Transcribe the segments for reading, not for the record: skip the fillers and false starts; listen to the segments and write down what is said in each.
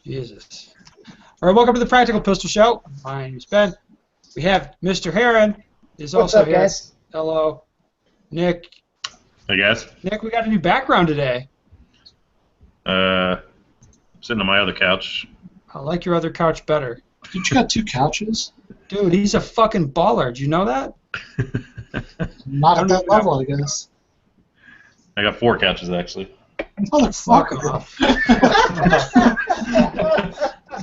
Jesus. All right, welcome to the Practical Pistol Show. My name's Ben. We have Mr. Heron is What's also up, here. guys? Hello. Nick. Hey, guys. Nick, we got a new background today. Sitting on my other couch. I like your other couch better. Dude, you got two couches? Dude, he's a fucking baller. Do you know that? Not at that level, I guess. I got 4 couches, actually. Fuck Motherfucker. off.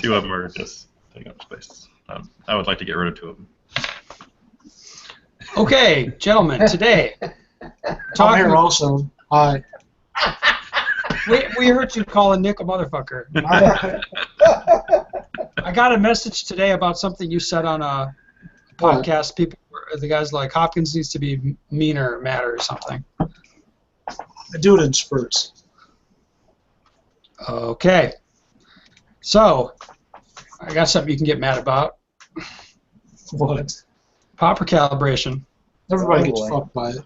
2 of them are just taking up space. I would like to get rid of 2 of them. Okay, gentlemen, today. I'm here also. Hi. We heard you calling Nick a motherfucker. I got a message today about something you said on a podcast. People, the guy's like, Hopkins needs to be meaner, madder, or something. I do it in spurts. Okay. So, I got something you can get mad about. What? Popper calibration. Everybody Oh, gets boy. fucked by it.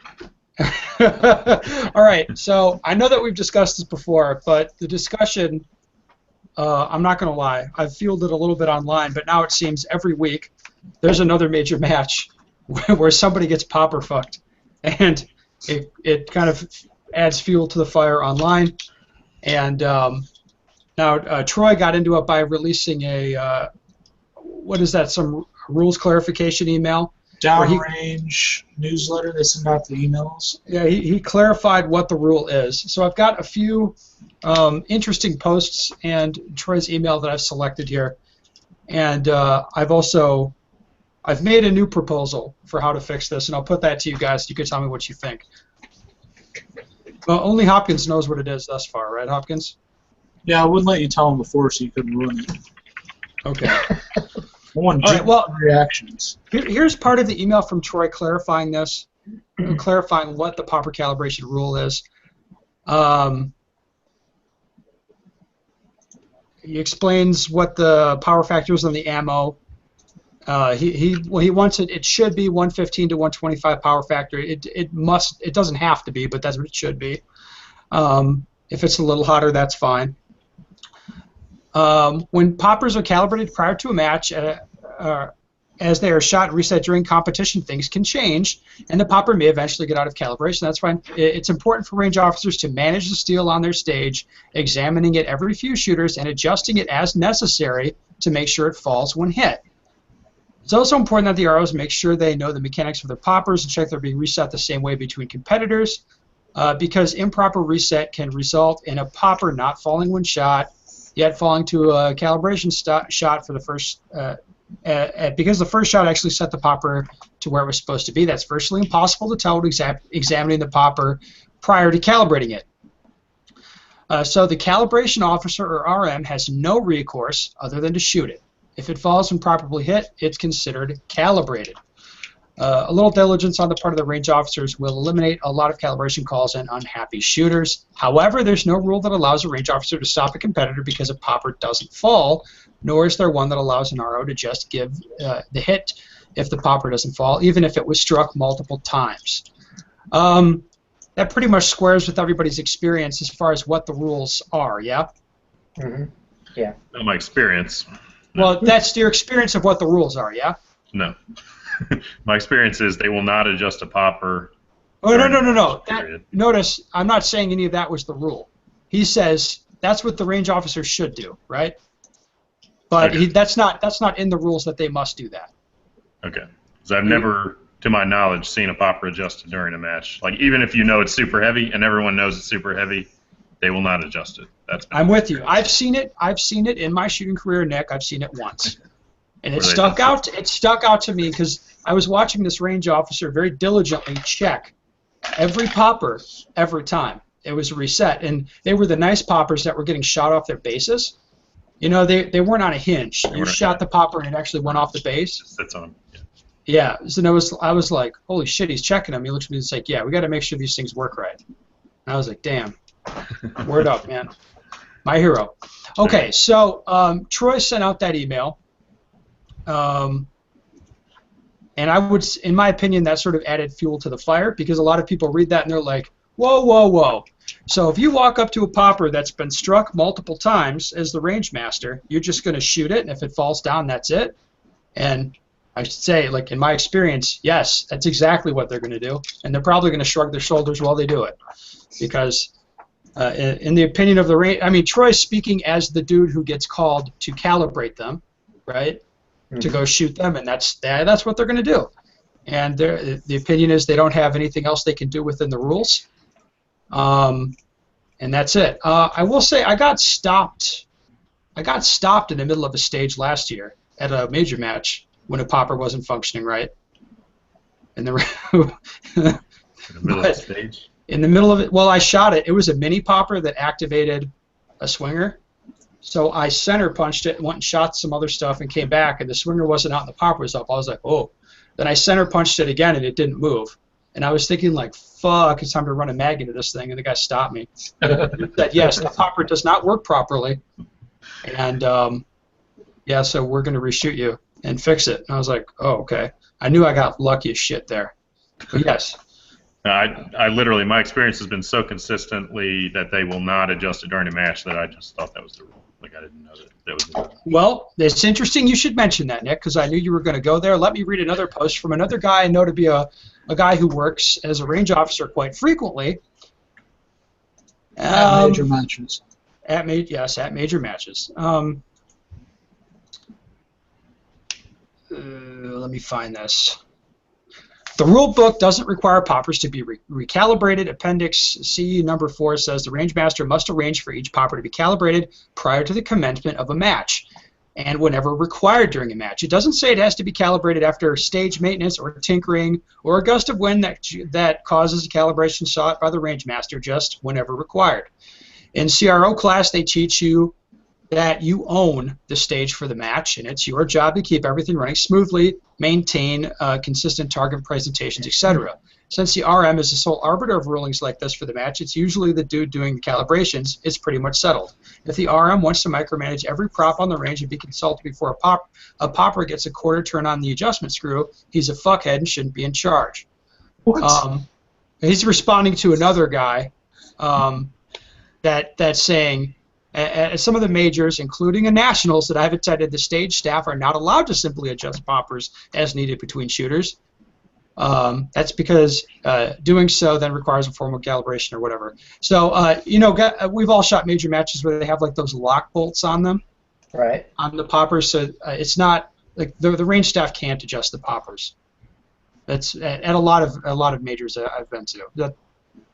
All right, so I know that we've discussed this before, but the discussion, I'm not going to lie, I've fielded a little bit online, but now it seems every week there's another major match where somebody gets popper fucked, and it kind of adds fuel to the fire online. And now Troy got into it by releasing a, what is that, some rules clarification email? Downrange newsletter, they send out the emails. Yeah, he clarified what the rule is. So I've got a few interesting posts and Troy's email that I've selected here, and I've made a new proposal for how to fix this, and I'll put that to you guys. You can tell me what you think. Well, only Hopkins knows what it is thus far, right, Hopkins? Yeah, I wouldn't let you tell them before so you couldn't ruin it. Okay. I want All right, well, reactions. Here's part of the email from Troy clarifying this, clarifying what the popper calibration rule is. He explains what the power factor is on the ammo. He wants it. It should be 115 to 125 power factor. It doesn't have to be, but that's what it should be. If it's a little hotter, that's fine. When poppers are calibrated prior to a match, as they are shot and reset during competition, things can change, and the popper may eventually get out of calibration. That's fine. It's important for range officers to manage the steel on their stage, examining it every few shooters and adjusting it as necessary to make sure it falls when hit. It's also important that the ROs make sure they know the mechanics of their poppers and check they're being reset the same way between competitors, because improper reset can result in a popper not falling when shot, yet falling to a calibration shot for the first, because the first shot actually set the popper to where it was supposed to be. That's virtually impossible to tell when examining the popper prior to calibrating it. So the calibration officer or RM has no recourse other than to shoot it. If it falls when properly hit, it's considered calibrated. A little diligence on the part of the range officers will eliminate a lot of calibration calls and unhappy shooters. However, there's no rule that allows a range officer to stop a competitor because a popper doesn't fall, nor is there one that allows an RO to just give the hit if the popper doesn't fall, even if it was struck multiple times. That pretty much squares with everybody's experience as far as what the rules are, yeah? Mm-hmm. Yeah. Not my experience. Well, that's your experience of what the rules are, yeah? No. My experience is they will not adjust a popper. Oh, no. Period. Notice, I'm not saying any of that was the rule. He says that's what the range officer should do, right? But Okay. that's not in the rules that they must do that. Okay. Because I've never, to my knowledge, seen a popper adjusted during a match. Like, even if you know it's super heavy and everyone knows it's super heavy, they will not adjust it. I'm with you. I've seen it in my shooting career, Nick. I've seen it once. And it Were they stuck out. It stuck out to me because I was watching this range officer very diligently check every popper every time it was reset, and they were the nice poppers that were getting shot off their bases. You know, they weren't on a hinge. You shot the popper and it actually went off the base. Sits on. Yeah. So I was like, holy shit, he's checking them. He looks at me and he's like, yeah, we got to make sure these things work right. And I was like, damn. Word up, man. My hero. Okay, so Troy sent out that email. And I would, in my opinion, that sort of added fuel to the fire because a lot of people read that and they're like, Whoa, whoa, whoa. So if you walk up to a popper that's been struck multiple times as the range master, you're just going to shoot it, and if it falls down, that's it? And I should say, like, in my experience, yes, that's exactly what they're going to do, and they're probably going to shrug their shoulders while they do it. Because in the opinion of the range, I mean, Troy's speaking as the dude who gets called to calibrate them, right, to go shoot them, and that's what they're going to do. And the opinion is they don't have anything else they can do within the rules. And that's it. I will say I got stopped in the middle of a stage last year at a major match when a popper wasn't functioning right. In the middle of the stage? In the middle of it, well, I shot it. It was a mini popper that activated a swinger. So I center punched it, went and shot some other stuff, and came back, and the swinger wasn't out and the popper was up. I was like, oh. Then I center punched it again, and it didn't move. And I was thinking, like, fuck, it's time to run a mag into this thing. And the guy stopped me. He said, yes, the popper does not work properly. And, yeah, so we're going to reshoot you and fix it. And I was like, oh, okay. I knew I got lucky as shit there. But yes. I literally, my experience has been so consistently that they will not adjust it during a match that I just thought that was the rule. Like, I didn't know that was the rule. Well, it's interesting you should mention that, Nick, because I knew you were going to go there. Let me read another post from another guy I know to be a guy who works as a range officer quite frequently. At major matches. At major matches. Let me find this. The rule book doesn't require poppers to be recalibrated. Appendix C number 4 says the range master must arrange for each popper to be calibrated prior to the commencement of a match and whenever required during a match. It doesn't say it has to be calibrated after stage maintenance or tinkering or a gust of wind that causes a calibration sought by the range master, just whenever required. In CRO class, they teach you that you own the stage for the match, and it's your job to keep everything running smoothly, maintain consistent target presentations, etc. Since the RM is the sole arbiter of rulings like this for the match, it's usually the dude doing the calibrations. It's pretty much settled. If the RM wants to micromanage every prop on the range and be consulted before a popper gets a quarter turn on the adjustment screw, he's a fuckhead and shouldn't be in charge. What? He's responding to another guy that's saying, at some of the majors, including the nationals that I've attended, the stage staff are not allowed to simply adjust poppers as needed between shooters. That's because doing so then requires a formal calibration or whatever. So, we've all shot major matches where they have like those lock bolts on them, Right. on the poppers. So it's not like the range staff can't adjust the poppers. That's at a lot of majors I've been to.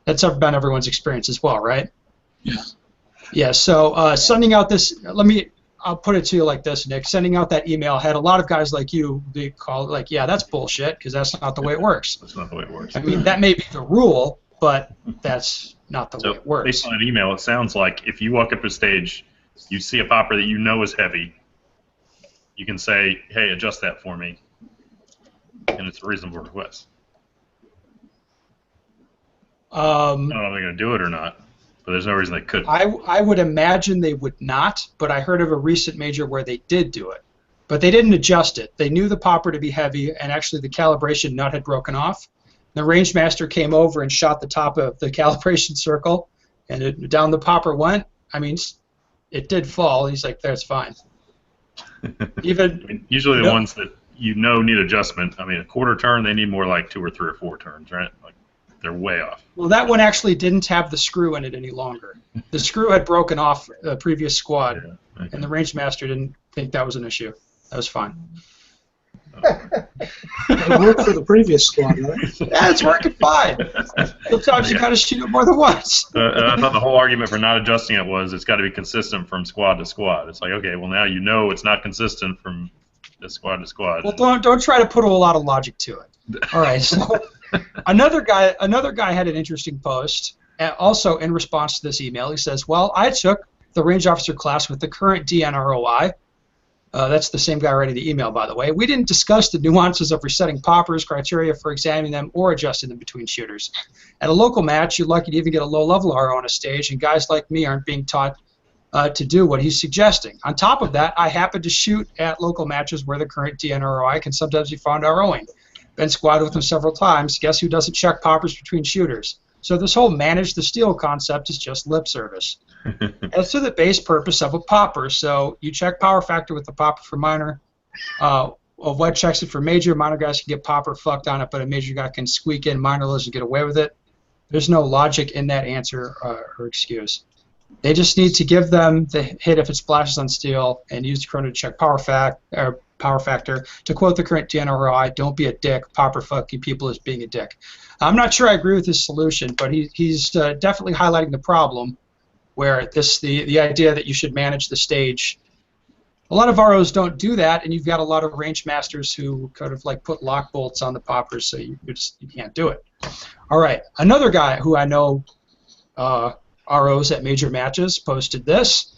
That's been everyone's experience as well, right? Yeah. Yeah, so sending out this, I'll put it to you like this, Nick. Sending out that email had a lot of guys like you, they call it like, yeah, that's bullshit, because that's not the way it works. That's not the way it works. I mean, that may be the rule, but that's not the way it works. Based on that email, it sounds like if you walk up a stage, you see a popper that you know is heavy, you can say, hey, adjust that for me, and it's a reasonable request. I don't know if they're going to do it or not. But there's no reason they couldn't. I would imagine they would not, but I heard of a recent major where they did do it. But they didn't adjust it. They knew the popper to be heavy, and actually the calibration nut had broken off. The range master came over and shot the top of the calibration circle, and down the popper went. I mean, it did fall. He's like, that's fine. Usually the ones that need adjustment, I mean, a quarter turn, they need more like 2 or 3 or 4 turns, right? Like, they're way off. Well, that one actually didn't have the screw in it any longer. The screw had broken off a previous squad, and the range master didn't think that was an issue. That was fine. It worked for the previous squad, right? Yeah, it's working fine. Sometimes you got to shoot it more than once. I thought the whole argument for not adjusting it was it's got to be consistent from squad to squad. It's like, okay, well now you know it's not consistent from the squad to squad. Well, don't try to put a lot of logic to it. All right, so another guy had an interesting post, also in response to this email. He says, well, I took the range officer class with the current DNROI. That's the same guy writing the email, by the way. We didn't discuss the nuances of resetting poppers, criteria for examining them, or adjusting them between shooters. At a local match, you're lucky to even get a low-level RO on a stage, and guys like me aren't being taught to do what he's suggesting. On top of that, I happen to shoot at local matches where the current DNROI can sometimes be found ROing. Been squatted with him several times. Guess who doesn't check poppers between shooters? So this whole manage the steel concept is just lip service. As to the base purpose of a popper, so you check power factor with the popper for minor. What checks it for major? Minor guys can get popper fucked on it, but a major guy can squeak in minorless and get away with it. There's no logic in that answer or excuse. They just need to give them the hit if it splashes on steel and use the chrono to check power factor. To quote the current DNRI, don't be a dick. Popper fucking people is being a dick. I'm not sure I agree with his solution, but he's definitely highlighting the problem where the idea that you should manage the stage. A lot of ROs don't do that, and you've got a lot of range masters who kind of like put lock bolts on the poppers, so you can't do it. All right, another guy who I know ROs at major matches posted this.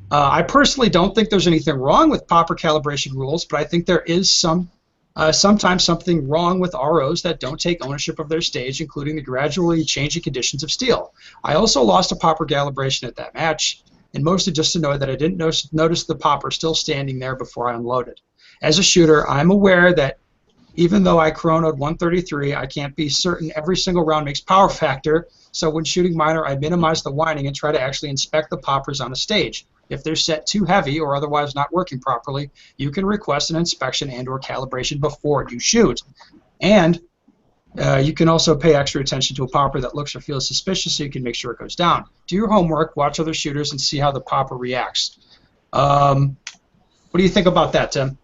I personally don't think there's anything wrong with popper calibration rules, but I think there is sometimes something wrong with ROs that don't take ownership of their stage, including the gradually changing conditions of steel. I also lost a popper calibration at that match, and mostly just annoyed that I didn't notice the popper still standing there before I unloaded. As a shooter, I'm aware that even though I chronoed 133, I can't be certain every single round makes power factor, so when shooting minor, I minimize the winding and try to actually inspect the poppers on a stage. If they're set too heavy or otherwise not working properly, you can request an inspection and or calibration before you shoot. And you can also pay extra attention to a popper that looks or feels suspicious so you can make sure it goes down. Do your homework, watch other shooters, and see how the popper reacts. What do you think about that, Tim?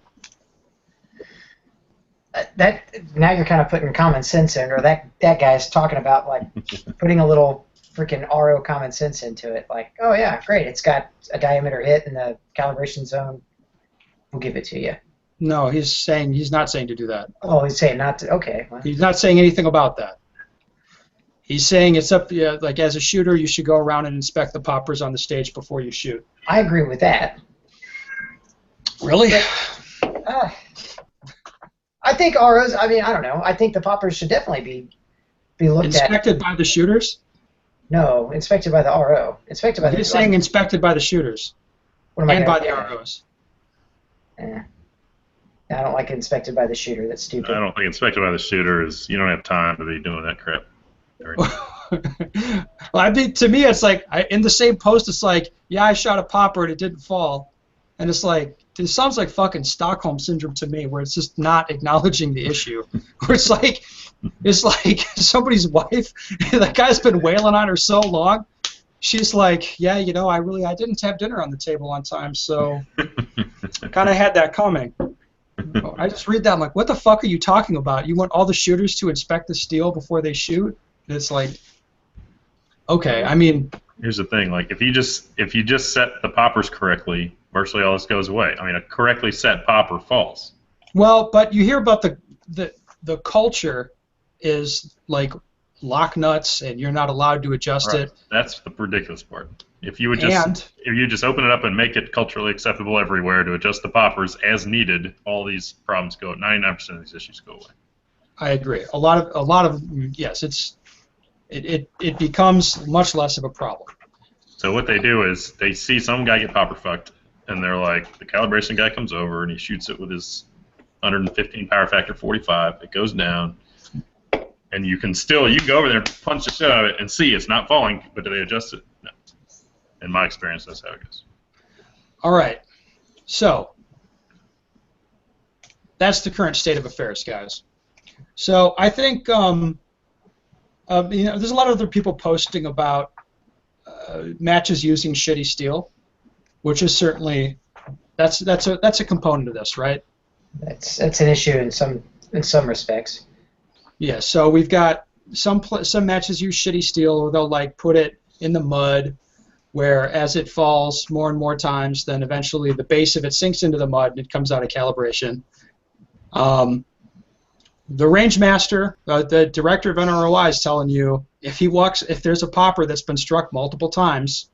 Now you're kind of putting common sense in, or that guy's talking about like putting a little freaking RO common sense into it. Like, oh yeah, great, it's got a diameter hit in the calibration zone. We'll give it to you. No, he's not saying to do that. Oh, he's saying not to. Okay. Well. He's not saying anything about that. He's saying it's up. Like as a shooter, you should go around and inspect the poppers on the stage before you shoot. I agree with that. Really? But, I think ROs. I mean, I don't know. I think the poppers should definitely be looked at. Inspected by the shooters? No, inspected by the RO. Inspected by the. He's saying inspected by the shooters. And by the ROs. I don't like inspected by the shooter. That's stupid. I don't think inspected by the shooter is. You don't have time to be doing that crap. Well, I mean, to me, it's like in the same post, it's like, yeah, I shot a popper and it didn't fall, and it's like it sounds like fucking Stockholm syndrome to me, where it's just not acknowledging the issue. Where it's like somebody's wife, that guy's been wailing on her so long. She's like, yeah, you know, I didn't have dinner on the table on time, so kind of had that coming. I just read that, I'm like, what the fuck are you talking about? You want all the shooters to inspect the steel before they shoot? And it's like, okay, I mean. Here's the thing, like if you just set the poppers correctly, virtually all this goes away. I mean, a correctly set popper falls. Well, but you hear about the culture is like lock nuts and you're not allowed to adjust it. That's the ridiculous part. If you just open it up and make it culturally acceptable everywhere to adjust the poppers as needed, all these problems go. 99% of these issues go away. I agree. A lot of yes, it becomes much less of a problem. So what they do is they see some guy get popper fucked, and they're like, the calibration guy comes over and he shoots it with his 115 power factor 45. It goes down, and you can go over there and punch the shit out of it and see it's not falling, but do they adjust it? No. In my experience, that's how it goes. All right. So that's the current state of affairs, guys. So I think there's a lot of other people posting about matches using shitty steel, which is certainly that's a component of this, right? That's an issue in some respects. Yeah. So we've got some matches use shitty steel, or they'll like put it in the mud, where as it falls more and more times, then eventually the base of it sinks into the mud and it comes out of calibration. The range master, the director of NROI, is telling you if there's a popper that's been struck multiple times,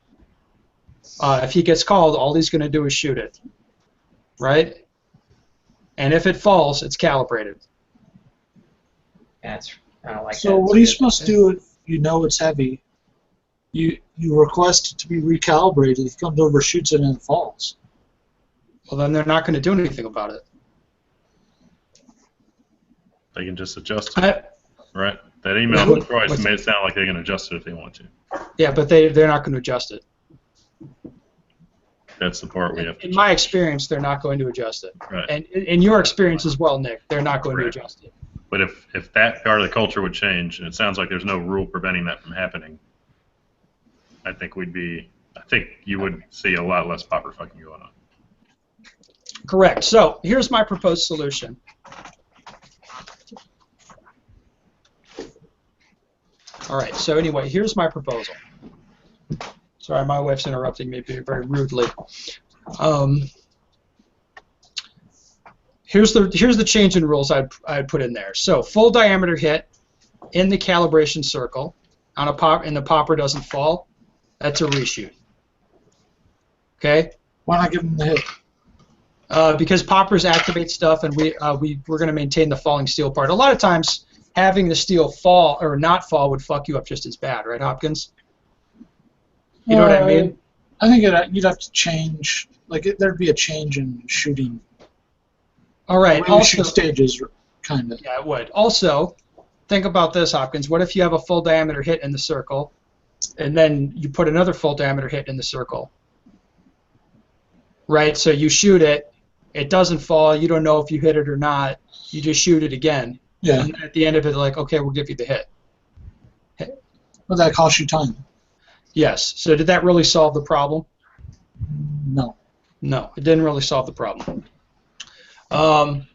if he gets called, all he's going to do is shoot it, right? And if it falls, it's calibrated. I don't like that. So what are you supposed to do if you know it's heavy? You request it to be recalibrated. He comes over, shoots it, and it falls. Well, then they're not going to do anything about it. They can just adjust it, right? That email from Croix made it sound like they can adjust it if they want to. Yeah, but they're not going to adjust it. That's the part we have to. In my experience, they're not going to adjust it. Right. And in your experience as well, Nick, they're not going Correct. to adjust it. But if that part of the culture would change, and it sounds like there's no rule preventing that from happening, I think you would see a lot less popper fucking going on. Correct. So here's my proposed solution. All right. So anyway, here's my proposal. Sorry, my wife's interrupting me very rudely. Here's the change in rules I'd put in there. So full diameter hit in the calibration circle on a pop, and the popper doesn't fall. That's a reshoot. Okay. Why not give them the hit? Because poppers activate stuff, and we're going to maintain the falling steel part. A lot of times, having the steel fall or not fall would fuck you up just as bad, right, Hopkins? You know what I mean? I think you'd have to change. There'd be a change in shooting. All right. The way we shoot stages, kind of. Yeah, it would. Also, think about this, Hopkins. What if you have a full diameter hit in the circle, and then you put another full diameter hit in the circle? Right. So you shoot it. It doesn't fall. You don't know if you hit it or not. You just shoot it again. Yeah. And at the end of it, like, okay, we'll give you the hit. But that costs you time. Yes. So did that really solve the problem? No. No, it didn't really solve the problem. That's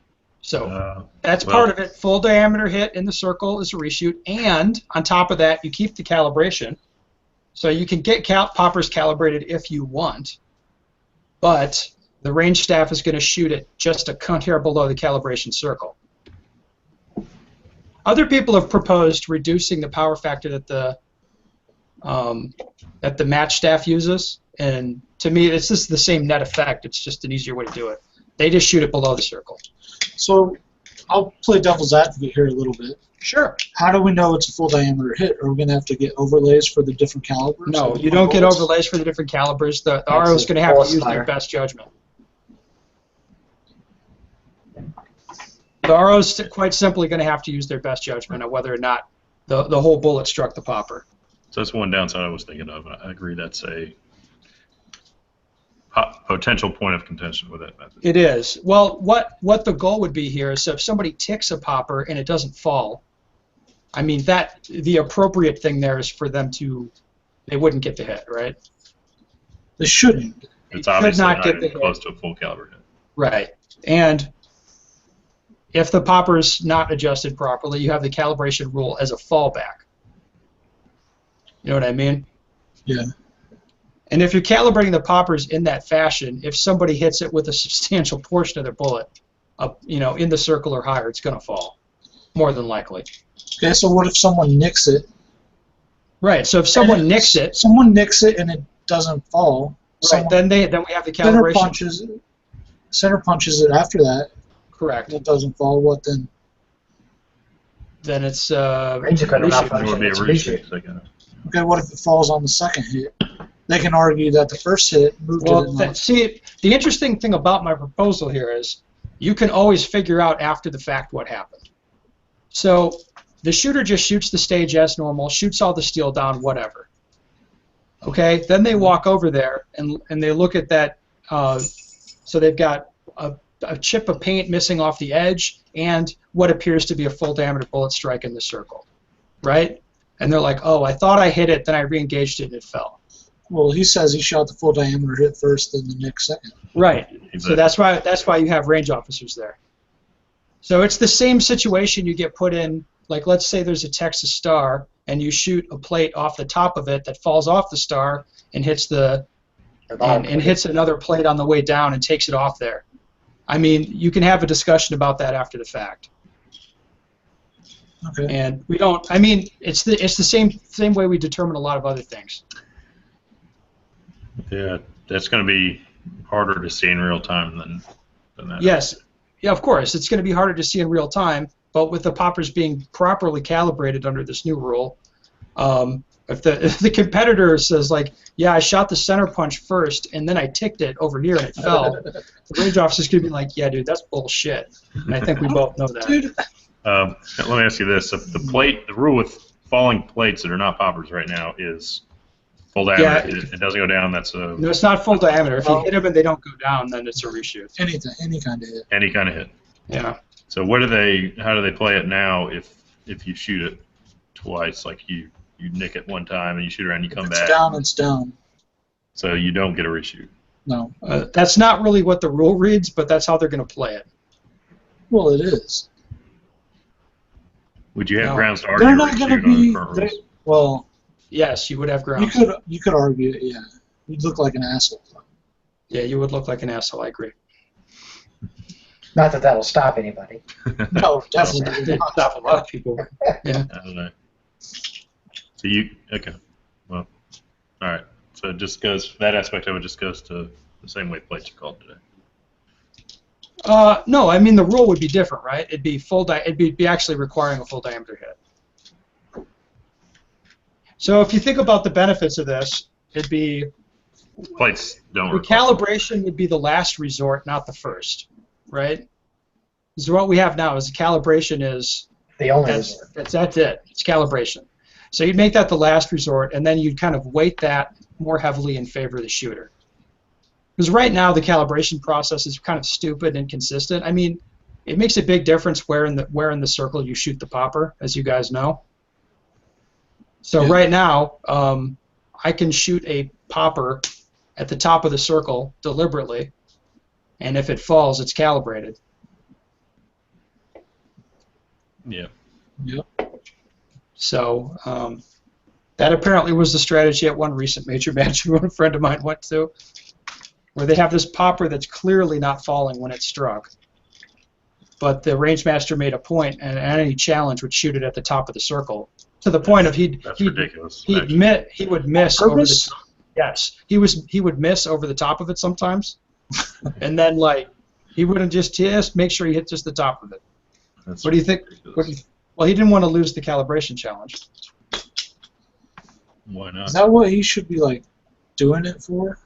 part of it. Full diameter hit in the circle is a reshoot, and on top of that, you keep the calibration. So you can get poppers calibrated if you want, but the range staff is going to shoot it just a cunt hair below the calibration circle. Other people have proposed reducing the power factor that the match staff uses, and to me, it's just the same net effect. It's just an easier way to do it. They just shoot it below the circle. So I'll play devil's advocate here a little bit. Sure. How do we know it's a full diameter hit? Are we going to have to get overlays for the different calibers? No, you don't get overlays for the different calibers. The RO is going to have to use their best judgment. The RO is quite simply going to have to use their best judgment on whether or not the whole bullet struck the popper. So that's one downside I was thinking of. I agree that's a potential point of contention with that method. It is. Well, what the goal would be here is so if somebody ticks a popper and it doesn't fall, I mean, the appropriate thing there is for them they wouldn't get the hit, right? They shouldn't. It's obviously not even close to a full caliber hit. Right. And if the popper's not adjusted properly, you have the calibration rule as a fallback. You know what I mean? Yeah. And if you're calibrating the poppers in that fashion, if somebody hits it with a substantial portion of their bullet, in the circle or higher, it's going to fall, more than likely. Okay, so what if someone nicks it? Right. So if someone nicks it, and it doesn't fall. Right. Then we have the calibration. Center punches it after that. Correct. It doesn't fall. What then? Then it's range equipment malfunction. Okay, what if it falls on the second hit? They can argue that the first hit moved it. Well, see, the interesting thing about my proposal here is you can always figure out after the fact what happened. So the shooter just shoots the stage as normal, shoots all the steel down, whatever. Okay, then they walk over there and they look at that. So they've got a chip of paint missing off the edge and what appears to be a full diameter bullet strike in the circle, right? And they're like, oh, I thought I hit it, then I re-engaged it and it fell. Well, he says he shot the full diameter hit first, then the next second. Right. So that's why you have range officers there. So it's the same situation you get put in. Like, let's say there's a Texas Star, and you shoot a plate off the top of it that falls off the star and hits hits another plate on the way down and takes it off there. I mean, you can have a discussion about that after the fact. Okay. And we don't. I mean, it's the same way we determine a lot of other things. Yeah, that's going to be harder to see in real time than that. Yes. Yeah, of course. It's going to be harder to see in real time, but with the poppers being properly calibrated under this new rule, if the competitor says, like, yeah, I shot the center punch first, and then I ticked it over here and it fell, the range officer's going to be like, yeah, dude, that's bullshit. And I think we both know that. Dude, Let me ask you this: if the rule with falling plates that are not poppers right now is full diameter. Yeah. It doesn't go down. That's a No, it's not full diameter. If you hit them and they don't go down, then it's a reshoot. Any kind of hit. any kind of hit. Yeah. So how do they play it now if you shoot it twice, like you nick it one time and you shoot around, you come back. It's down, it's down. So you don't get a reshoot. No. That's not really what the rule reads, but that's how they're going to play it. Well, it is. Would you have No. grounds to argue They're a not going to reshoot on the be. current They, rules? well, Yes, you would have grounds. you could argue it. Yeah, you'd look like an asshole. Yeah, you would look like an asshole. I agree. Not that that'll stop anybody. No, definitely It'd not. stop a lot of people. Yeah. I don't know. So okay. Well, all right. So it just goes, that aspect of it just goes to the same way plates are called today. No, I mean the rule would be different, right? It'd be it'd be actually requiring a full diameter hit. So if you think about the benefits of this, it'd be Plates don't the require. calibration would be the last resort, not the first, right? So what we have now is the calibration is The only resort. that's it. It's calibration. So you'd make that the last resort, and then you'd kind of weight that more heavily in favor of the shooter. Because right now the calibration process is kind of stupid and inconsistent. I mean, it makes a big difference where in the circle you shoot the popper, as you guys know. So Yeah. right now, I can shoot a popper at the top of the circle deliberately, and if it falls, it's calibrated. Yeah. Yep. So that apparently was the strategy at one recent major match a friend of mine went to, where they have this popper that's clearly not falling when it's struck, but the range master made a point, and any challenge would shoot it at the top of the circle, to the point of That's ridiculous. he would miss On over the purpose? top. Yes, he would miss over the top of it sometimes, and then like he wouldn't just make sure he hit just the top of it. That's What do you think? ridiculous. Well, he didn't want to lose the calibration challenge. Why not? Is that what he should be like doing it for?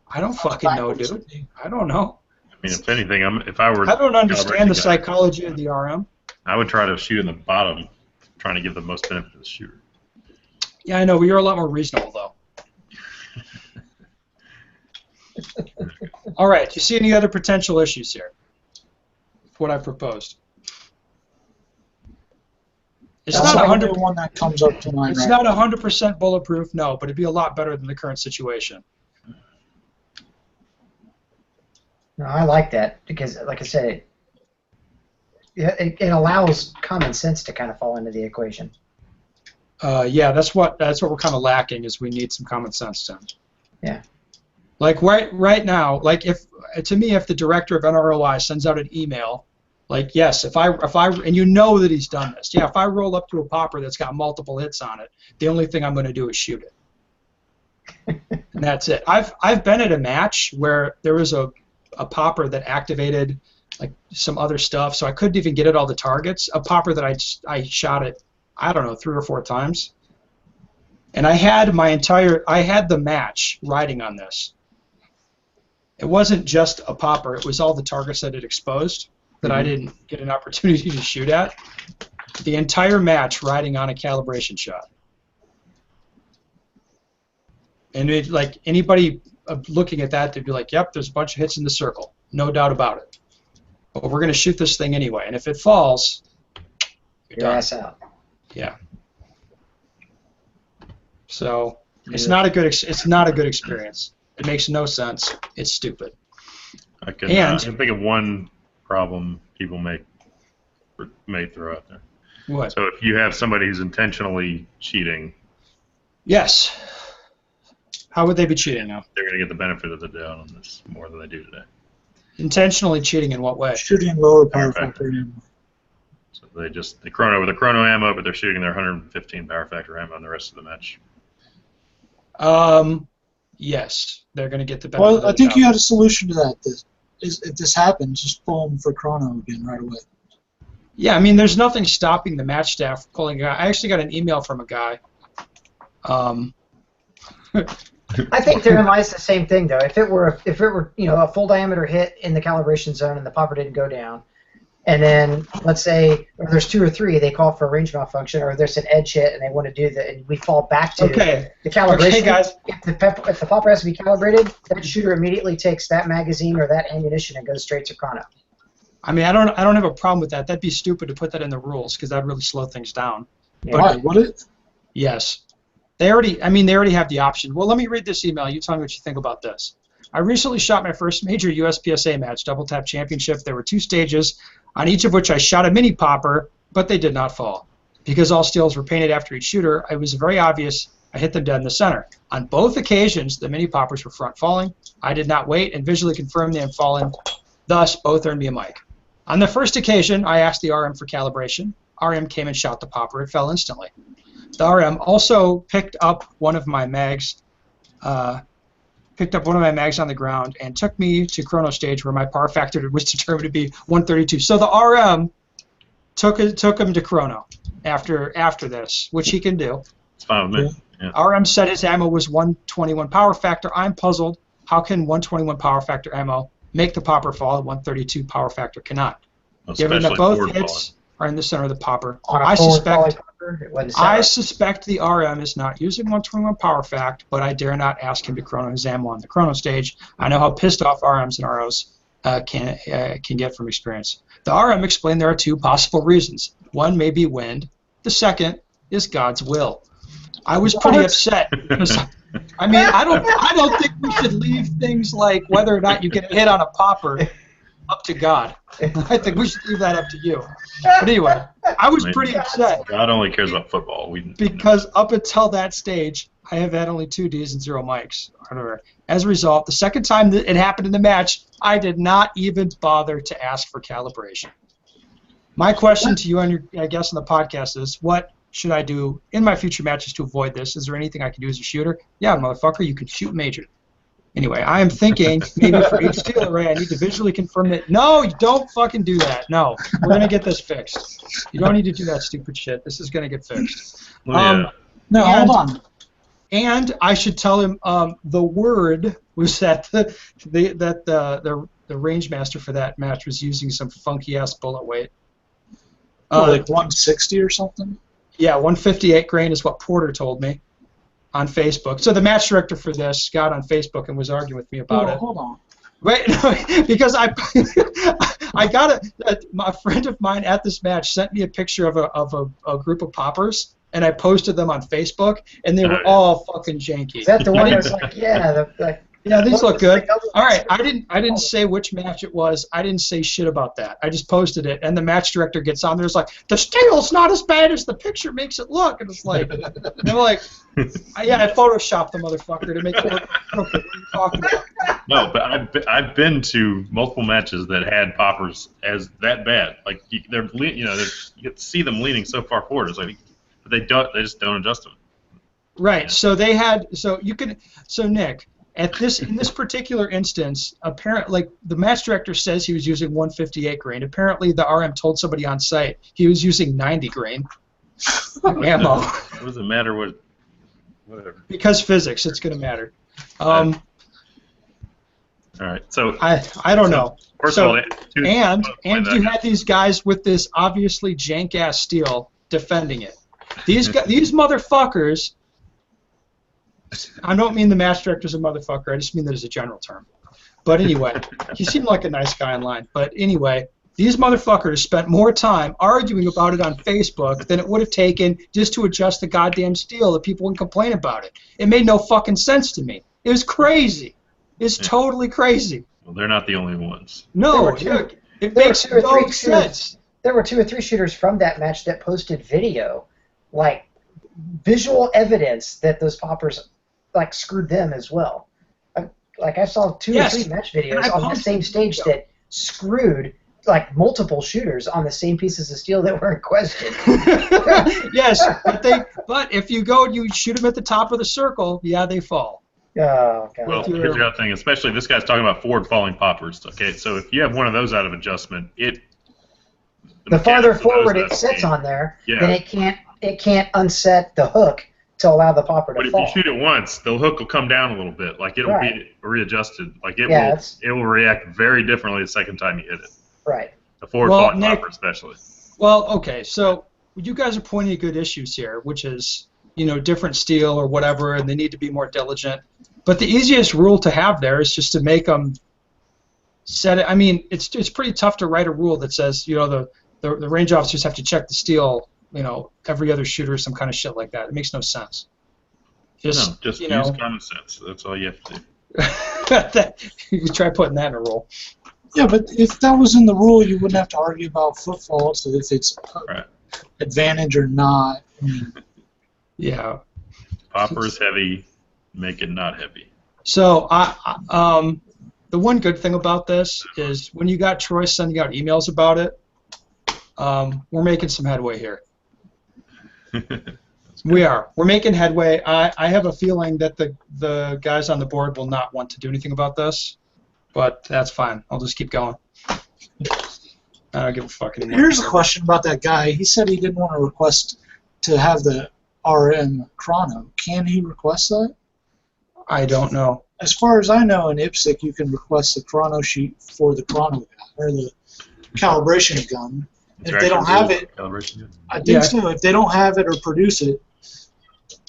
I don't fucking know, dude. I don't know. I mean, if anything, if I were I don't understand the calibration guy, psychology of the RM. I would try to shoot in the bottom, trying to give the most benefit to the shooter. Yeah, I know, but you're a lot more reasonable, though. All right, do you see any other potential issues here? What I proposed. It's That's not the 100. only one that comes up to mind. It's right not now. 100% bulletproof, no, but it'd be a lot better than the current situation. No, I like that because, like I said, it allows common sense to kind of fall into the equation. Yeah, that's what we're kind of lacking is we need some common sense, Tim. Yeah. Like right now, like if the director of NROI sends out an email, like yes, if I and you know that he's done this, yeah, if I roll up to a popper that's got multiple hits on it, the only thing I'm going to do is shoot it, and that's it. I've been at a match where there was a popper that activated like some other stuff, so I couldn't even get at all the targets. A popper that I shot it, I don't know, 3 or 4 times, and I had the match riding on this. It wasn't just a popper; it was all the targets that it exposed that I didn't get an opportunity to shoot at. The entire match riding on a calibration shot, and it, like anybody looking at that, they'd be like, "Yep, there's a bunch of hits in the circle, no doubt about it." But we're going to shoot this thing anyway, and if it falls, you're Your done. ass out. Yeah. So it's not a good experience. It makes no sense. It's stupid. I can think of one problem people may throw out there. What? So if you have somebody who's intentionally cheating, Yes. How would they be cheating now? they're going to get the benefit of the doubt on this more than they do today. Intentionally cheating in what way? Shooting lower power Power factor ammo. So they chrono with a chrono ammo, but they're shooting their 115 power factor ammo on the rest of the match. Yes, they're going to get the benefit. Well, of I the think doubt. you had a solution to that. If this happens, just pull them for chrono again right away. Yeah, I mean, there's nothing stopping the match staff pulling a guy. I actually got an email from a guy. I think therein lies the same thing, though. If it were a full diameter hit in the calibration zone and the popper didn't go down, and then let's say or there's 2 or 3, they call for a range malfunction, or there's an edge hit and they want to do that, and we fall back to the calibration. Okay, guys. If the popper has to be calibrated, that shooter immediately takes that magazine or that ammunition and goes straight to chrono. I mean, I don't have a problem with that. That'd be stupid to put that in the rules because that'd really slow things down. Yeah. Why? Would it? Yes. They already have the option. Well, let me read this email. You tell me what you think about this. I recently shot my first major USPSA match, Double Tap Championship. There were 2 stages, on each of which I shot a mini popper, but they did not fall. Because all steels were painted after each shooter, it was very obvious I hit them dead in the center. On both occasions, the mini poppers were front falling. I did not wait and visually confirm they had fallen. Thus, both earned me a mic. On the first occasion, I asked the RM for calibration. RM came and shot the popper. It fell instantly. The RM also picked up one of my mags on the ground and took me to chrono stage where my power factor was determined to be 132. So the RM took him to chrono after this, which he can do. It's fine with me. Yeah. RM said his ammo was 121 power factor. I'm puzzled. How can 121 power factor ammo make the popper fall? 132 power factor cannot. Given that both hits are in the center of the popper, I suspect the RM is not using 121 power fact, but I dare not ask him to chrono his ammo on the chrono stage. I know how pissed off RMs and ROs can get from experience. The RM explained there are 2 possible reasons. One may be wind. The second is God's will. I was pretty upset because I mean I don't think we should leave things like whether or not you get a hit on a popper up to God. I think we should leave that up to you. But anyway, I was pretty upset. God only cares about football. Because up until that stage, I have had only 2 Ds and 0 mics. As a result, the second time that it happened in the match, I did not even bother to ask for calibration. My question to you and your guest on the podcast is, what should I do in my future matches to avoid this? Is there anything I can do as a shooter? Yeah, motherfucker, you can shoot major. Anyway, I am thinking maybe for each steel array I need to visually confirm that. No, you don't fucking do that. No, we're going to get this fixed. You don't need to do that stupid shit. This is going to get fixed. Yeah. No, hold on. And I should tell him the word was that the range master for that match was using some funky-ass bullet weight. Like 160 or something? Yeah, 158 grain is what Porter told me on Facebook. So the match director for this got on Facebook and was arguing with me about it. Hold on. Wait, no, because I got a friend of mine at this match sent me a picture of a group of poppers, and I posted them on Facebook, and they were all fucking janky. Is that the one that's like, yeah, these look good. All right, I didn't say which match it was. I didn't say shit about that. I just posted it, and the match director gets on there. It's like, the steel's not as bad as the picture makes it look. And it's like, they're like, yeah, I photoshopped the motherfucker to make it look crooked. What are you talking about? No, but I've been to multiple matches that had poppers as that bad. Like you get to see them leaning so far forward. It's like, but they just don't adjust them. Right. Yeah. So Nick. In this particular instance, apparently, the match director says he was using 158 grain. Apparently, the RM told somebody on site he was using 90 grain ammo. What does it matter? Whatever. Because physics, it's going to matter. All right. So I don't know. First of all, and you had these guys with this obviously jank ass steel defending it. These motherfuckers. I don't mean the match director's a motherfucker. I just mean that as a general term. But anyway, he seemed like a nice guy online. But anyway, these motherfuckers spent more time arguing about it on Facebook than it would have taken just to adjust the goddamn steel that people would complain about it. It made no fucking sense to me. It was crazy. It's totally crazy. Well, they're not the only ones. No, it makes no sense. There were 2 or 3 shooters from that match that posted video, like visual evidence that those poppers like screwed them as well. Like I saw 2 or 3 match videos on that same stage that screwed like multiple shooters on the same pieces of steel that were in question. Yes, but if you go and you shoot them at the top of the circle, yeah, they fall. Oh, God. Well, here's the other thing, especially this guy's talking about forward falling poppers. Okay, so if you have one of those out of adjustment, the farther forward it sits on there, then it can't unset the hook to allow the popper to fall. But if you shoot it once, the hook will come down a little bit. Like it'll be readjusted. Like it will react very differently the second time you hit it. Right. The forward Well, fault Nick, popper especially. well, okay, so you guys are pointing at good issues here, which is, different steel or whatever, and they need to be more diligent. But the easiest rule to have there is just to make them set it. I mean, it's pretty tough to write a rule that says, the range officers have to check the steel, every other shooter or some kind of shit like that. It makes no sense. Just use common sense. That's all you have to do. You try putting that in a rule. Yeah, but if that was in the rule, you wouldn't have to argue about foot faults, if it's advantage or not. I mean, yeah. Popper is heavy. Make it not heavy. So, the one good thing about this is when you got Troy sending out emails about it, we're making some headway here. We are. We're making headway. I have a feeling that the guys on the board will not want to do anything about this, but that's fine. I'll just keep going. I don't give a fuck anymore. Here's a question about that guy. He said he didn't want to request to have the RM chrono. Can he request that? I don't know. As far as I know, in IPSC, you can request the chrono sheet for the chrono gun, or the calibration gun. If they don't have it, I think so. If they don't have it or produce it,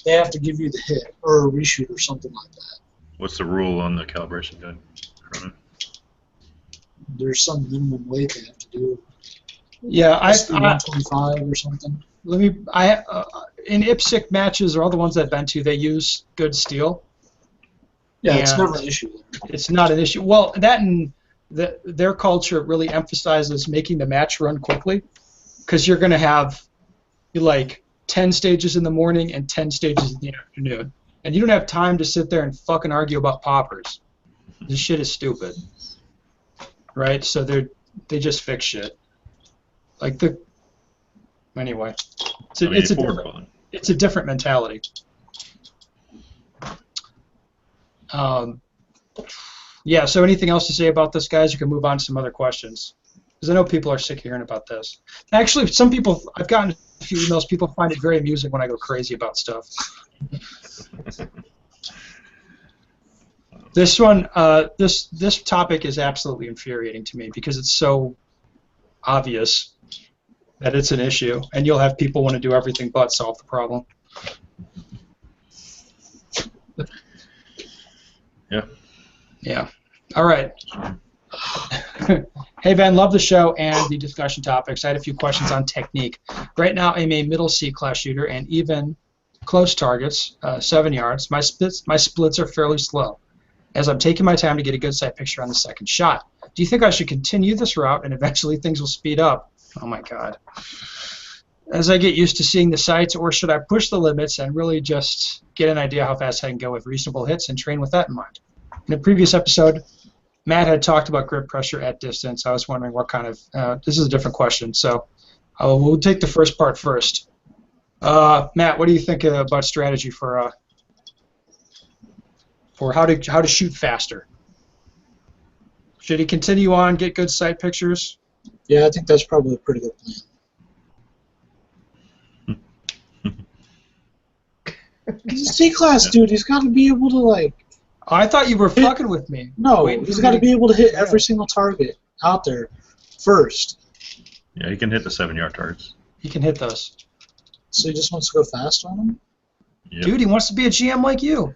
they have to give you the hit or a reshoot or something like that. What's the rule on the calibration gun? Chrono? There's some minimum weight they have to do. Yeah, 125 or something. in IPSC matches or all the ones I've been to, they use good steel. Yeah, it's never an issue there. It's not an issue. Well, that and their culture really emphasizes making the match run quickly, because you're going to have like 10 stages in the morning and 10 stages in the afternoon, and you don't have time to sit there and fucking argue about poppers. This shit is stupid, right? So they just fix shit. Like anyway, it's a different mentality. Yeah, so anything else to say about this, guys? You can move on to some other questions, because I know people are sick of hearing about this. Actually, some people, I've gotten a few emails, people find it very amusing when I go crazy about stuff. This one, this topic is absolutely infuriating to me, because it's so obvious that it's an issue, and you'll have people want to do everything but solve the problem. Yeah. Yeah. All right. Hey, Ben, love the show and the discussion topics. I had a few questions on technique. Right now, I'm a middle C-class shooter, and even close targets, 7 yards, my splits are fairly slow, as I'm taking my time to get a good sight picture on the second shot. Do you think I should continue this route and eventually things will speed up? Oh, my God. As I get used to seeing the sights, or should I push the limits and really just get an idea how fast I can go with reasonable hits and train with that in mind? In a previous episode, Matt had talked about grip pressure at distance. I was wondering what kind of... this is a different question, so we'll take the first part first. Matt, what do you think about strategy for how to shoot faster? Should he continue on, get good sight pictures? Yeah, I think that's probably a pretty good plan. He's a C-class dude. He's got to be able to, like... Oh, I thought you were fucking with me. No, he's got to be able to hit every single target out there first. Yeah, he can hit the 7-yard targets. He can hit those. So he just wants to go fast on them? Yep. Dude, he wants to be a GM like you.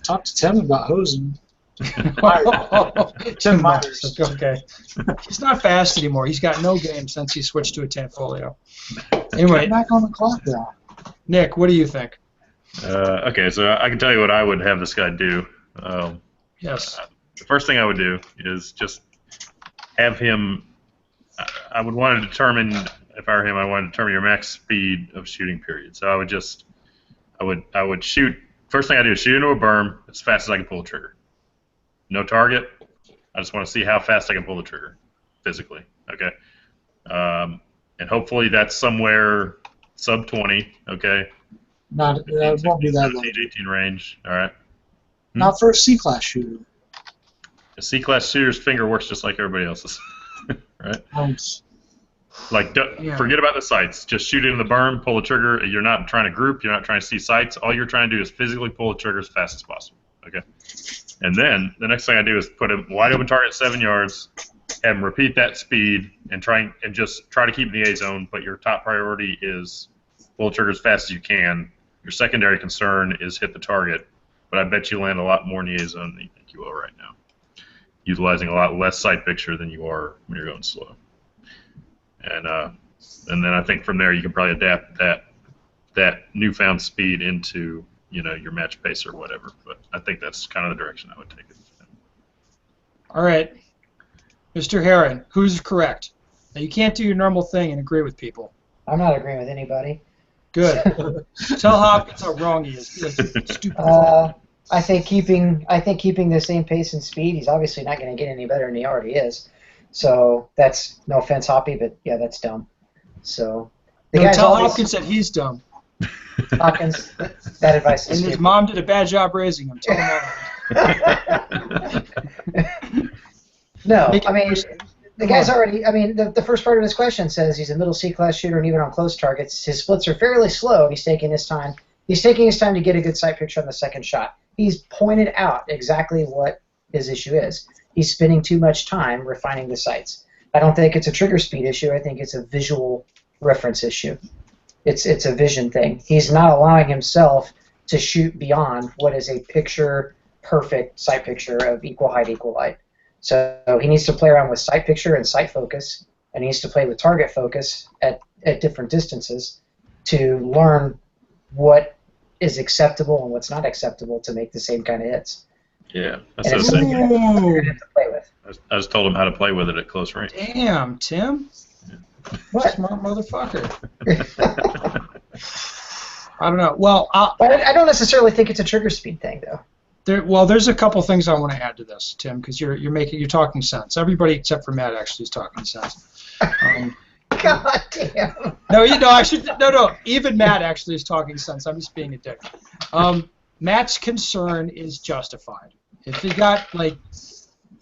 Talk to Tim about hosing. Tim Myers. Okay. He's not fast anymore. He's got no game since he switched to a Tanfolio. Anyway. Get back on the clock now. Nick, what do you think? Okay, so I can tell you what I would have this guy do. Yes. The first thing I would do is just have him. I would want to determine, if I were him, I want to determine your max speed of shooting period. So I would shoot. First thing I do is shoot into a berm as fast as I can pull the trigger. No target. I just want to see how fast I can pull the trigger physically. Okay. And hopefully that's somewhere sub 20. Okay. Not, I won't do that. 17, 18 range. All right. Not for a C-class shooter. A C-class shooter's finger works just like everybody else's, right? Like, forget about the sights. Just shoot into the berm, pull the trigger. You're not trying to group. You're not trying to see sights. All you're trying to do is physically pull the trigger as fast as possible. Okay. And then the next thing I do is put a wide open target at 7 yards, have him repeat that speed and just try to keep in the A zone. But your top priority is pull the trigger as fast as you can. Your secondary concern is hit the target. But I bet you land a lot more in the A zone than you think you will right now, utilizing a lot less sight picture than you are when you're going slow. And then I think from there you can probably adapt that newfound speed into your match pace or whatever. But I think that's kind of the direction I would take it. All right, Mr. Heron, who's correct? Now you can't do your normal thing and agree with people. I'm not agreeing with anybody. Good. Tell Hopkins how wrong he is. Stupid. I think keeping the same pace and speed, he's obviously not going to get any better than he already is. So that's, no offense, Hoppy, but yeah, that's dumb. So tell Hopkins that he's dumb. Hopkins, that advice is and his mom did a bad job raising him. Tell him all. No, I mean, the guy's already, I mean, the first part of his question says he's a middle C-class shooter, and even on close targets, his splits are fairly slow, and he's taking his time. He's taking his time to get a good sight picture on the second shot. He's pointed out exactly what his issue is. He's spending too much time refining the sights. I don't think it's a trigger speed issue. I think it's a visual reference issue. It's a vision thing. He's not allowing himself to shoot beyond what is a picture-perfect sight picture of equal height, equal light. So he needs to play around with sight picture and sight focus, and he needs to play with target focus at different distances to learn what is acceptable and what's not acceptable to make the same kind of hits. Yeah, that's what I was saying. To play with. I just told him how to play with it at close range. Damn, Tim. Yeah. What? Smart motherfucker. I don't know. Well, but I don't necessarily think it's a trigger speed thing, though. There's a couple things I want to add to this, Tim, because you're talking sense. Everybody except for Matt actually is talking sense. God damn. No. Even Matt actually is talking sense. I'm just being a dick. Matt's concern is justified. If you got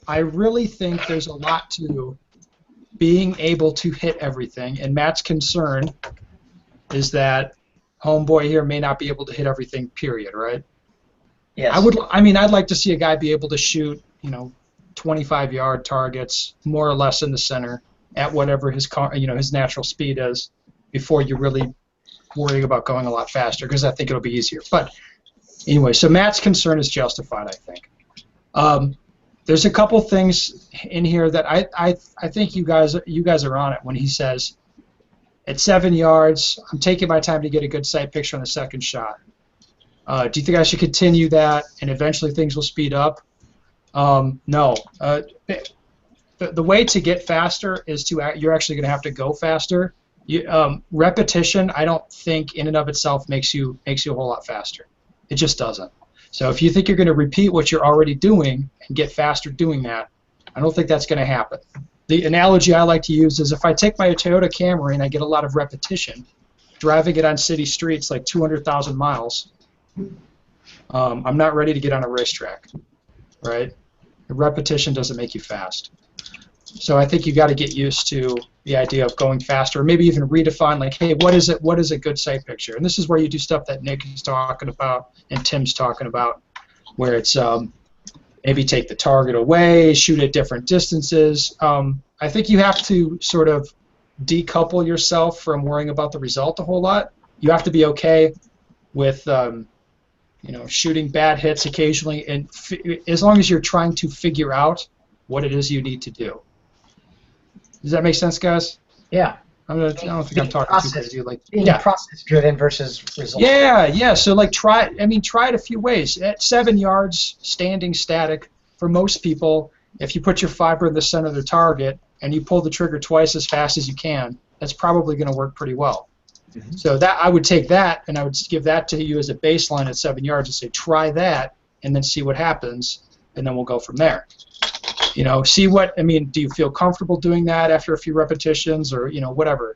I really think there's a lot to being able to hit everything, and Matt's concern is that homeboy here may not be able to hit everything. Period. Right? Yes. I'd like to see a guy be able to shoot 25-yard targets more or less in the center at whatever his natural speed is before you're really worrying about going a lot faster, because I think it'll be easier. But anyway, so Matt's concern is justified, I think. There's a couple things in here that I think you guys are on it when he says at 7 yards, I'm taking my time to get a good sight picture on the second shot. Do you think I should continue that and eventually things will speed up? No. The way to get faster is you're actually going to have to go faster. Repetition, I don't think in and of itself makes you a whole lot faster. It just doesn't. So if you think you're going to repeat what you're already doing and get faster doing that, I don't think that's going to happen. The analogy I like to use is if I take my Toyota Camry and I get a lot of repetition, driving it on city streets like 200,000 miles, I'm not ready to get on a racetrack, right? The repetition doesn't make you fast. So I think you got to get used to the idea of going faster, or maybe even redefine, hey, what is a good sight picture? And this is where you do stuff that Nick is talking about and Tim's talking about, where it's maybe take the target away, shoot at different distances. I think you have to sort of decouple yourself from worrying about the result a whole lot. You have to be okay with shooting bad hits occasionally, and as long as you're trying to figure out what it is you need to do. Does that make sense, guys? Yeah. I don't think I'm talking too crazy. Being process-driven versus result. Yeah. So try it a few ways. At 7 yards, standing static, for most people, if you put your fiber in the center of the target and you pull the trigger twice as fast as you can, that's probably going to work pretty well. Mm-hmm. So I would take that and I would give that to you as a baseline at 7 yards and say try that and then see what happens, and then we'll go from there. Do you feel comfortable doing that after a few repetitions or, whatever?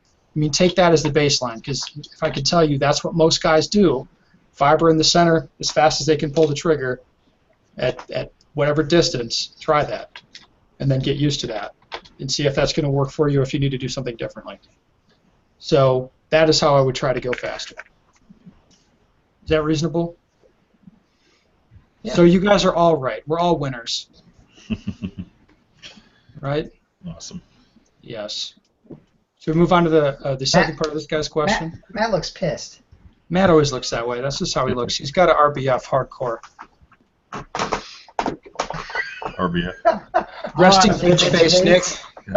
Take that as the baseline, because if I could tell you that's what most guys do, fiber in the center as fast as they can pull the trigger at whatever distance, try that, and then get used to that and see if that's going to work for you, if you need to do something differently. So that is how I would try to go faster. Is that reasonable? Yeah. So you guys are all right. We're all winners. Right? Awesome. Yes. Should we move on to the second part of this guy's question? Matt looks pissed. Matt always looks that way. That's just how he looks. He's got an RBF hardcore. RBF. Resting bitch face, Nick.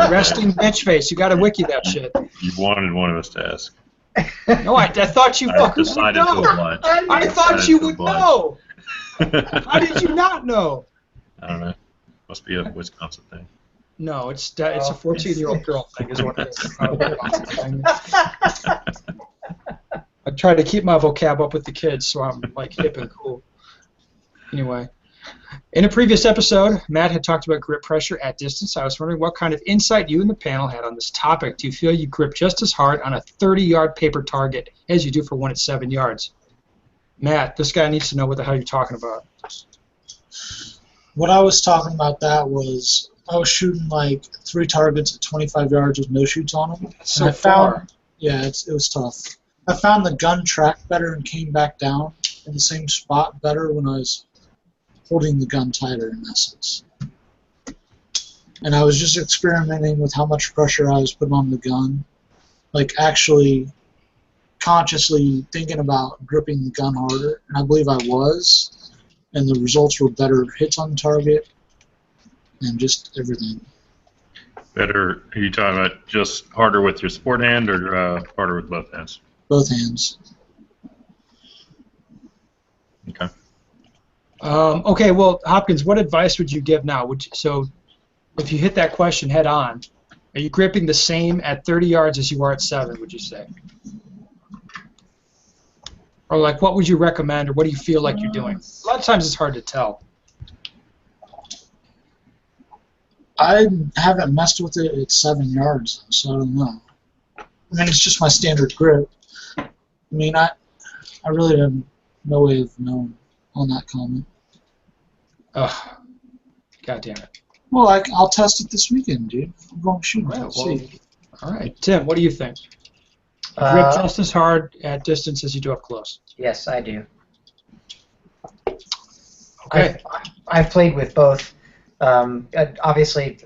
Resting bitch face. You got to wiki that shit. You wanted one of us to ask. No, I thought you fuckers would know. I thought you would know. How did you not know? I don't know. Must be a Wisconsin thing. No, it's a 14-year-old girl thing is what it is. I try to keep my vocab up with the kids, so I'm like hip and cool. Anyway, in a previous episode, Matt had talked about grip pressure at distance. I was wondering what kind of insight you and the panel had on this topic. Do you feel you grip just as hard on a 30-yard paper target as you do for one at 7 yards? Matt, this guy needs to know what the hell you're talking about. What I was talking about that was I was shooting like 3 targets at 25 yards with no shoots on them. That's so far. Yeah, it was tough. I found the gun tracked better and came back down in the same spot better when I was holding the gun tighter, in essence. And I was just experimenting with how much pressure I was putting on the gun, like actually consciously thinking about gripping the gun harder, and I believe I was, and the results were better hits on target and just everything. Better, are you talking about just harder with your support hand or harder with both hands? Both hands. Okay. Okay, well, Hopkins, what advice would you give now? So if you hit that question head on, are you gripping the same at 30 yards as you are at 7, would you say? Or like, what would you recommend, or what do you feel like you're doing? A lot of times it's hard to tell. I haven't messed with it at 7 yards, so I don't know. I mean, it's just my standard grip. I mean, I really have no way of knowing on that comment. Ugh. God damn it. Well, I'll test it this weekend, dude. I'm going to shoot it. Right, well, all right. Tim, what do you think? Grip just as hard at distance as you do up close. Yes, I do. Okay. I've played with both. Obviously,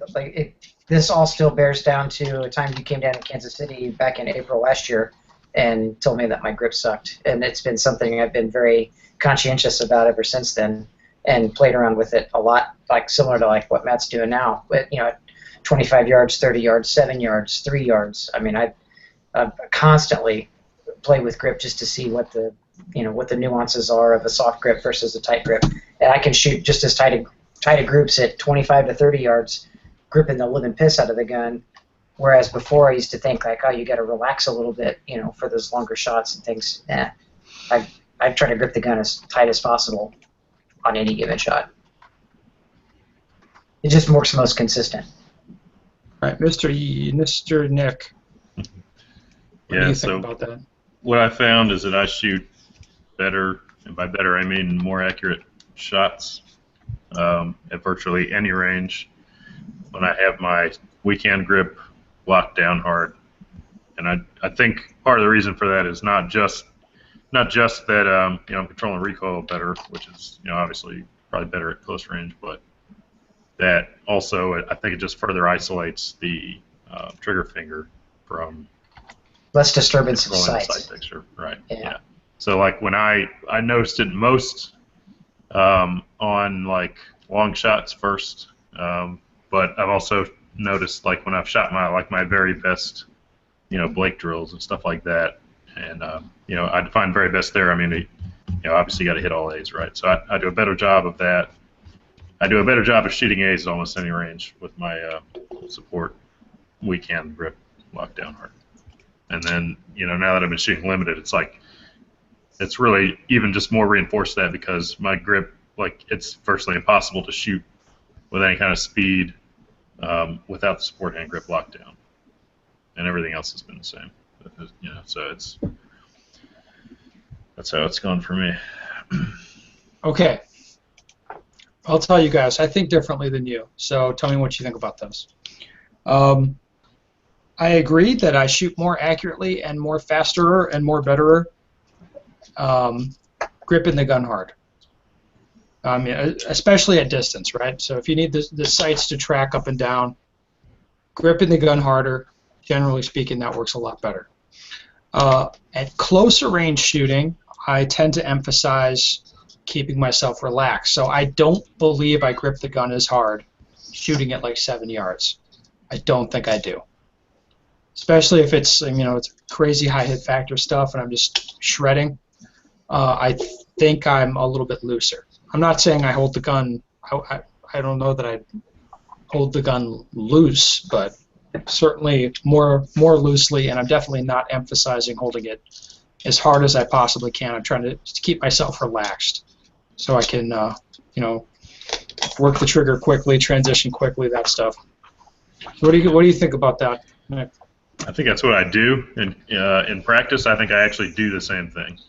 this all still bears down to a time you came down to Kansas City back in April last year and told me that my grip sucked. And it's been something I've been very conscientious about ever since then and played around with it a lot, like similar to like what Matt's doing now. But, 25 yards, 30 yards, 7 yards, 3 yards. I mean, I constantly play with grip just to see what the nuances are of a soft grip versus a tight grip. And I can shoot just as tight a groups at 25 to 30 yards, gripping the living piss out of the gun. Whereas before I used to think like, oh, you got to relax a little bit, for those longer shots and things. I try to grip the gun as tight as possible on any given shot. It just works most consistent. All right, Mr. Nick. What do you think about that? What I found is that I shoot better, and by better I mean more accurate shots at virtually any range when I have my weekend grip locked down hard. And I think part of the reason for that is not just that I'm controlling recoil better, which is obviously probably better at close range, but that also I think it just further isolates the trigger finger from less disturbance of sight sights. picture, right? Yeah. So like when I noticed it most on like long shots first, but I've also noticed like when I've shot my very best, Blake drills and stuff like that, and I define very best there. I mean, obviously you got to hit all A's, right? So I do a better job of that. I do a better job of shooting A's at almost any range with my support weekend grip locked down hard. And then, now that I've been shooting limited, it's really even just more reinforced that because my grip, it's virtually impossible to shoot with any kind of speed without the support hand grip locked down. And everything else has been the same. So that's how it's gone for me. Okay. I'll tell you guys, I think differently than you. So tell me what you think about those. I agree that I shoot more accurately and more faster and more betterer gripping the gun hard. Especially at distance, right? So if you need the sights to track up and down, gripping the gun harder. Generally speaking, that works a lot better. At closer range shooting, I tend to emphasize keeping myself relaxed. So I don't believe I grip the gun as hard shooting at like 7 yards. I don't think I do. Especially if it's it's crazy high hit factor stuff and I'm just shredding. I think I'm a little bit looser. I'm not saying I hold the gun. I don't know that I hold the gun loose, but certainly more loosely, and I'm definitely not emphasizing holding it as hard as I possibly can. I'm trying to keep myself relaxed so I can work the trigger quickly, transition quickly, that stuff. What do you think about that, Nick? I think that's what I do. In practice, I think I actually do the same thing.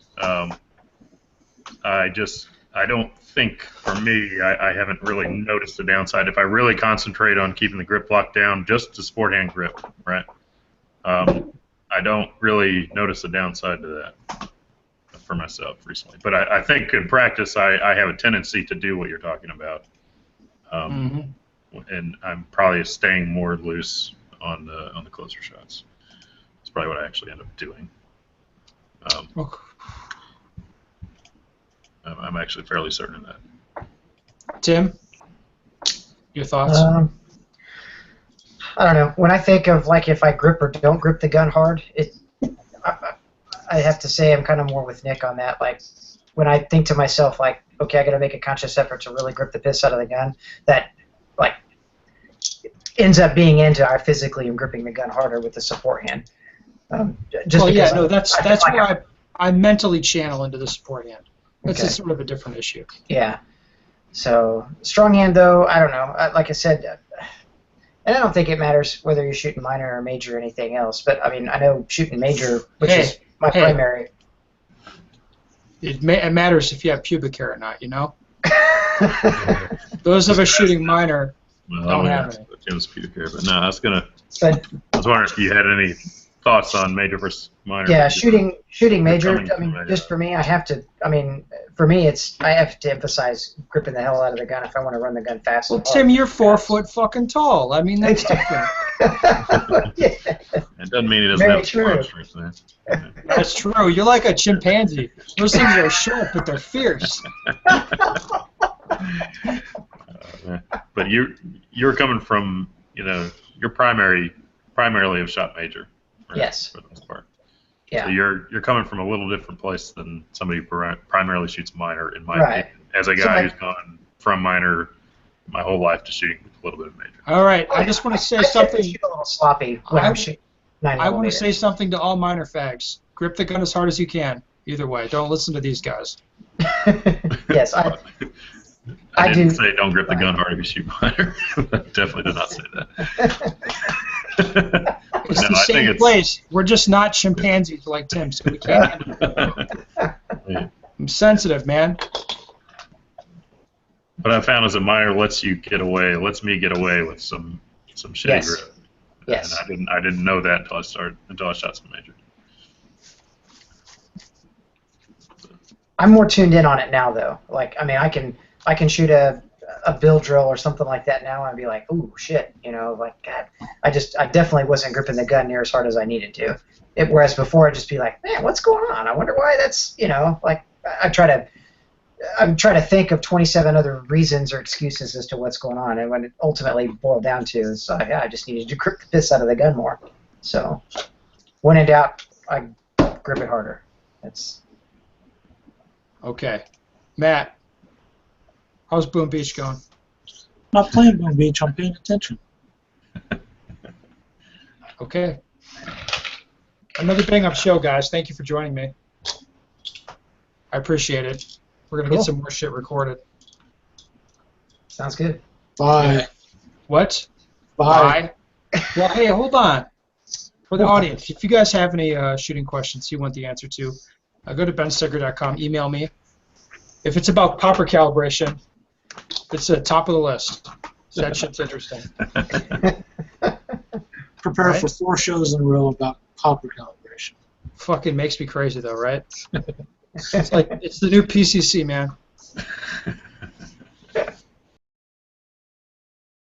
I don't think, for me, I haven't really noticed the downside. If I really concentrate on keeping the grip locked down, just to sport hand grip, right? I don't really notice the downside to that for myself recently. But I think in practice, I have a tendency to do what you're talking about. And I'm probably staying more loose on the closer shots. That's probably what I actually end up doing. I'm actually fairly certain of that. Tim, your thoughts? I don't know. When I think of like if I grip or don't grip the gun hard, I have to say I'm kind of more with Nick on that. Like when I think to myself like, okay, I got to make a conscious effort to really grip the piss out of the gun, that like ends up being into I physically am gripping the gun harder with the support hand. That's where I mentally channel into the support hand. That's Okay. a sort of a different issue. Yeah. So strong hand though, I don't know. Like I said, and I don't think it matters whether you're shooting minor or major or anything else. But I mean, I know shooting major, which is my primary. It matters if you have pubic hair or not, you know? Those of us shooting minor don't have any. Tim's pubic hair, but no, I was wondering if you had any thoughts on major versus minor. Yeah, shooting major. I mean, just for me, I have to. I mean, for me, I have to emphasize gripping the hell out of the gun if I want to run the gun fast. Well, Tim, you're 4 foot fucking tall. I mean, that's different. Yeah. It doesn't mean he doesn't have strength, man. That's true. You're like a chimpanzee. Those things are short, but they're fierce. But you're coming from, you're primarily have shot major. Right? Yes. For the most part. Yeah. So you're coming from a little different place than somebody who primarily shoots minor, in my Right. opinion. As a guy who's gone from minor my whole life to shooting a little bit of major. All right. I just want to say something. I shoot a little sloppy when I'm shooting 9mm. I want to say something to all minor fags. Grip the gun as hard as you can. Either way. Don't listen to these guys. Yes, I didn't say don't grip the gun hard if you shoot minor. I definitely did not say that. It's the same place. We're just not chimpanzees like Tim, so we can't handle it. Yeah. I'm sensitive, man. What I found is that minor lets me get away with some shitty grip. Yes. And I didn't know that until I shot some major. I'm more tuned in on it now, though. Like, I mean, I can shoot a bill drill or something like that now, and I'd be like, ooh, shit, like, God. I definitely wasn't gripping the gun near as hard as I needed to. Whereas before, I'd just be like, man, what's going on? I wonder why that's, like, I'm trying to think of 27 other reasons or excuses as to what's going on, and when it ultimately boiled down to is, I just needed to grip the piss out of the gun more. So, when in doubt, I grip it harder. That's okay. Matt, how's Boom Beach going? Not playing Boom Beach, I'm paying attention. Okay. Another bang up show, guys. Thank you for joining me. I appreciate it. We're going to get some more shit recorded. sounds good. Bye. What? Bye. Well, hey, hold on. For the audience, if you guys have any shooting questions you want the answer to, go to benstecker.com, email me. If it's about popper calibration, it's at the top of the list. So that shit's interesting. Prepare for 4 shows in a row about popper calibration. Fucking makes me crazy though, right? It's like it's the new PCC, man.